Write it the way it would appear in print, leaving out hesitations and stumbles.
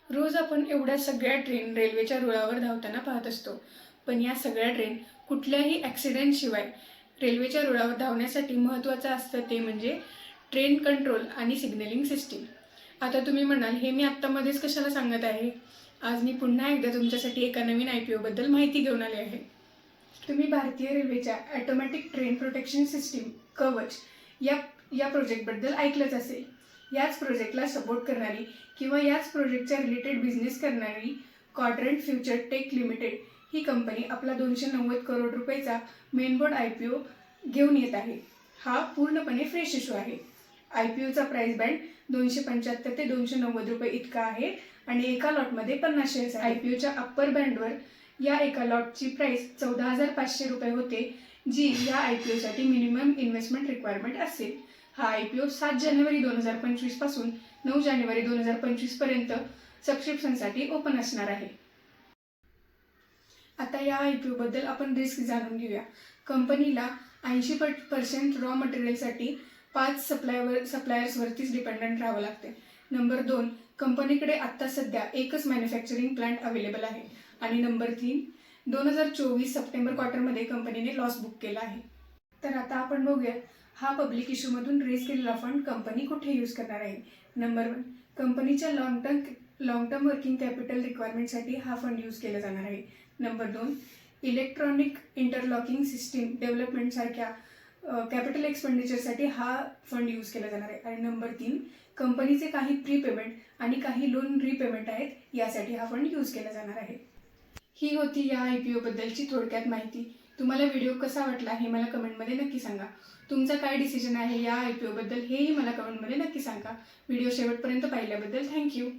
रोज आपण एवढ्या सगळ्या ट्रेन रेल्वेच्या रुळावर धावताना पाहत असतो. पण या सगळ्या ट्रेन कुठल्याही ॲक्सिडेंटशिवाय रेल्वेच्या रुळावर धावण्यासाठी महत्त्वाचं असतं ते म्हणजे ट्रेन कंट्रोल आणि सिग्नलिंग सिस्टीम. आता तुम्ही म्हणाल, हे मी आत्तामध्येच कशाला सांगत आहे? आज मी पुन्हा एकदा तुमच्यासाठी एका नवीन IPO बद्दल माहिती घेऊन आले आहे. तुम्ही भारतीय रेल्वेच्या ऑटोमॅटिक ट्रेन प्रोटेक्शन सिस्टीम कवच या या प्रोजेक्टबद्दल ऐकलंच असेल. याच प्रोजेक्टला सपोर्ट करणारी किंवा याच प्रोजेक्टच्या रिलेटेड बिझनेस करणारी क्वाड्रंट फ्युचर टेक लिमिटेड ही कंपनी आपला 290 करोड रुपयेचा मेनबोर्ड IPO घेऊन येत आहे. हा पूर्णपणे फ्रेश इश्यू आहे. IPOचा प्राइस बँड 275 ते 290 रुपये इतका आहे आणि एका लॉटमध्ये 50 शेअर्स आहेत. IPOच्या अप्पर बँडवर या एका लॉटची प्राइस 14,500 रुपये होते, जी या IPOसाठी मिनिमम इन्व्हेस्टमेंट रिक्वायरमेंट असेल. हा IPO 7 जानेवारी 2025 पासून 9 जानेवारी 2025 पर्यंत सबस्क्रिप्शनसाठी ओपन असणार आहे. आता या IPO बद्दल आपण रिस्क जाणून घेऊया. कंपनीला 80% रॉ मटेरियलसाठी 5 सप्लायर्सवरतीच डिपेंडंट राहावं लागते. नंबर 2, कंपनीकडे आत्ता सध्या एकच मॅन्युफॅक्चरिंग प्लांट अवेलेबल आहे. आणि नंबर 3, 2024 सप्टेंबर क्वार्टरमध्ये कंपनीने लॉस बुक केला आहे. तर आता आपण बघूया हा पब्लिक इश्यूमधून रेज केलेला फंड कंपनी कुठे यूज करणार आहे. नंबर 1, कंपनीच्या लॉंग टर्म वर्किंग कॅपिटल रिक्वायरमेंटसाठी हा फंड यूज केला जाणार आहे. नंबर 2, इलेक्ट्रॉनिक इंटरलॉकिंग सिस्टीम डेव्हलपमेंटसारख्या कॅपिटल एक्सपेंडिचरसाठी हा फंड यूज केला जाणार आहे. आणि नंबर 3, कंपनीचे काही प्रीपेमेंट आणि काही लोन रिपेमेंट आहेत, यासाठी हा फंड यूज केला जाणार आहे. ही होती या IPO बद्दलची थोडक्यात माहिती. तुम्हाला व्हिडिओ कसा वाटला हे मला कमेंटमध्ये नक्की सांगा. तुमचा काय डिसिजन आहे या IPO बद्दल हेही मला कमेंटमध्ये नक्की सांगा. व्हिडिओ शेवटपर्यंत पाहिल्याबद्दल थँक्यू.